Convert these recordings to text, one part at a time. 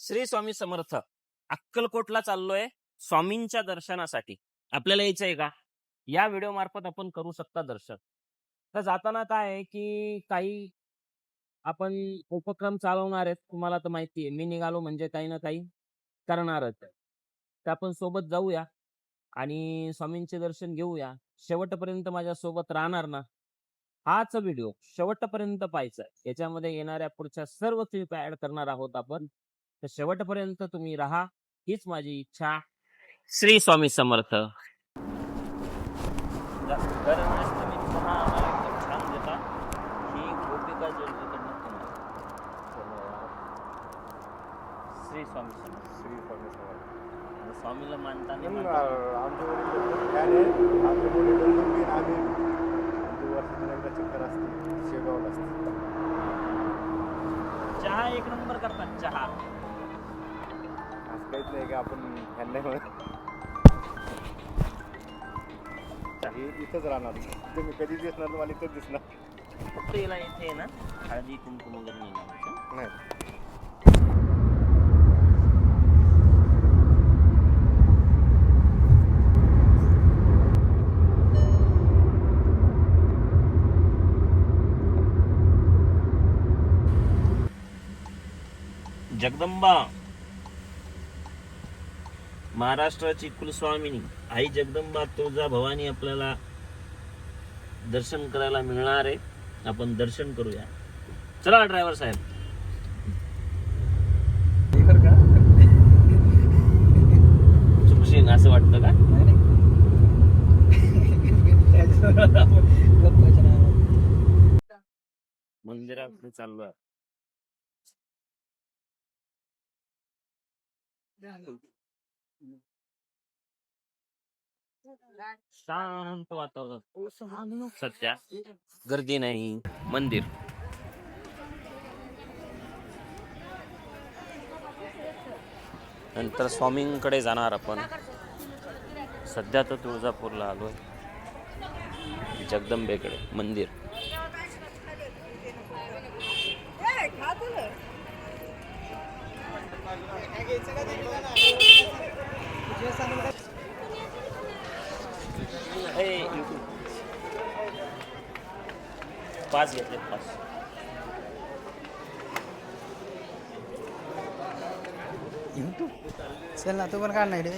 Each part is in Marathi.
श्री स्वामी समर्थ. अक्कलकोटला चाललोय स्वामींच्या दर्शनासाठी. आपल्याला यायचंय का? या व्हिडिओ मार्फत आपण करू शकता दर्शन. तर जाताना काय आहे की काही आपण उपक्रम चालवणार आहेत. तुम्हाला तर माहिती आहे, मी निघालो म्हणजे काही ना काही करणारच. तर आपण सोबत जाऊया आणि स्वामींचे दर्शन घेऊया. शेवटपर्यंत माझ्या सोबत राहणार ना? हाच व्हिडिओ शेवटपर्यंत पाहायचा आहे. याच्यामध्ये येणाऱ्या पुढच्या सर्व क्लिप ऍड करणार आहोत आपण. तर शेवटपर्यंत तुम्ही राहा, हीच माझी इच्छा. श्री स्वामी समर्थ. गरम अष्टमी चहा आम्हाला एकदम छान देता. ही गोपिका जर्जीकडनं तुम्हाला. श्री स्वामी समर्थ. श्री स्वामी समर्थ. स्वामीला मानताना आमचे वडील बंधू आम्ही वर्षातून एकदा चक्कर असते, शेगावला असते. चहा एक नंबर करतात. चहा असं काहीच नाही का आपण ह्यांना म्हणत इथंच राहणार. तुम्ही कधी दिसणार, तुम्हाला इथंच दिसणार. तिला इथे ना हळदी कुंकुम वगैरे नाही. जगदंबा महाराष्ट्राची कुलस्वामिनी आई जगदंबा तुळजा भवानी आपल्याला दर्शन करायला मिळणार आहे. आपण दर्शन करूया. चला ड्रायव्हर साहेब. चुकशील असं वाटतं का? मंदिरात चाललो. शांत वातावरण, सध्या गर्दी नाही. मंदिर नंतर स्वामींकडे जाणार आपण. सध्या तर तुळजापूरला आलोय, जगदंबेकडे मंदिर. पास घेतले. पास चल ना, तू पण काढ नाही रे.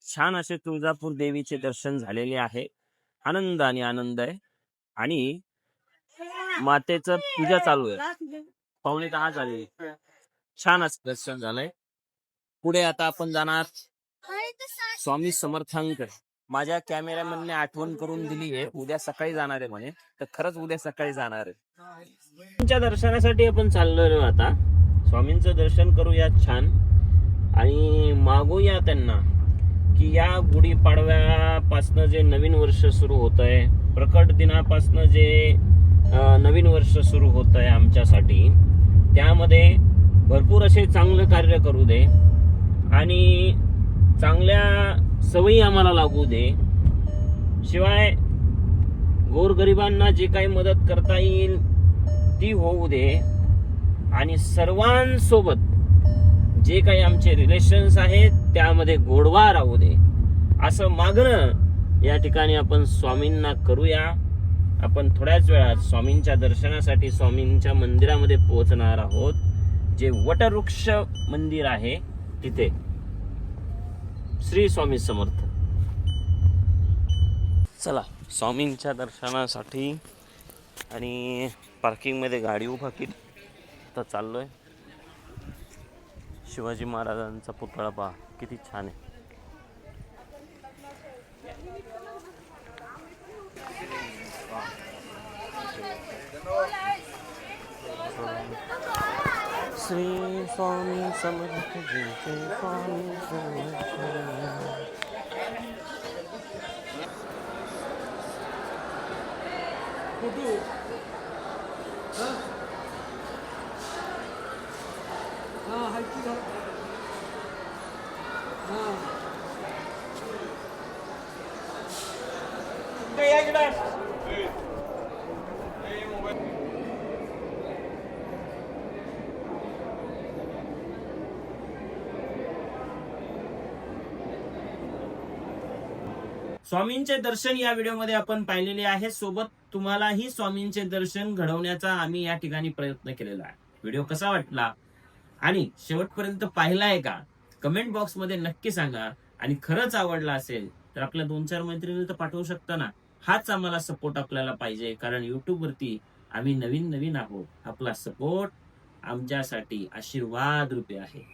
छान असे तुळजापूर देवीचे दर्शन झालेले आहे. आनंद आणि आनंद आहे. आणि मातेचं पूजा चालू आहे. 9:15 झाली. छान असं दर्शन झालंय. पुढे आता आपण जाणार स्वामी समर्थांकडे. माझ्या कॅमेरामॅनने आठवण करून दिली आहे, उद्या सकाळी जाणार आहे म्हणे. तर खरंच उद्या सकाळी जाणार आहे. स्वामींच्या दर्शनासाठी आपण चाललोय. आता स्वामींचं दर्शन करूया छान आणि मागूया त्यांना की या गुढीपाडव्यापासनं जे नवीन वर्ष सुरू होत आहे, प्रकट दिनापासनं जे नवीन वर्ष सुरू होत आहे आमच्यासाठी, त्यामध्ये भरपूर असे चांगलं कार्य करू दे आणि चांगल्या सवयी आम्हाला लागू दे. शिवाय गोरगरिबांना जे काही मदत करता येईल ती होऊ दे. आणि सर्वांसोबत जे काही आमचे रिलेशन्स आहेत त्यामध्ये गोडवा राहू दे, असं मागणं या ठिकाणी आपण स्वामींना करूया. आपण थोड्याच वेळात स्वामींच्या दर्शनासाठी स्वामींच्या मंदिरामध्ये पोहोचणार आहोत, जे वटवृक्ष मंदिर आहे तिथे. श्री स्वामी समर्थ. चला स्वामींच्या दर्शनासाठी आणि पार्किंगमध्ये गाडी उभा केली तर चाललोय. शिवाजी महाराजांचा पुतळा पहा किती छान आहे. श्री स्वामी समर्थ जय जय स्वामी समर्थ. स्वामींचे दर्शन या व्हिडिओमध्ये आपण पाहिलेले आहे. सोबत तुम्हालाही स्वामींचे दर्शन घडवण्याचा आम्ही या ठिकाणी प्रयत्न केलेला आहे. व्हिडिओ कसा वाटला आणि शेवटपर्यंत पाहिलाय का कमेंट बॉक्स मध्ये नक्की सांगा. आणि खरंच आवडला असेल तर आपल्या 2-4 मैत्रिणी तर पाठवू शकता ना. हाच आम्हाला सपोर्ट आपल्याला पाहिजे, कारण युट्यूब वरती आम्ही नवीन आहोत. आपला सपोर्ट आमच्यासाठी आशीर्वाद रूपी आहे.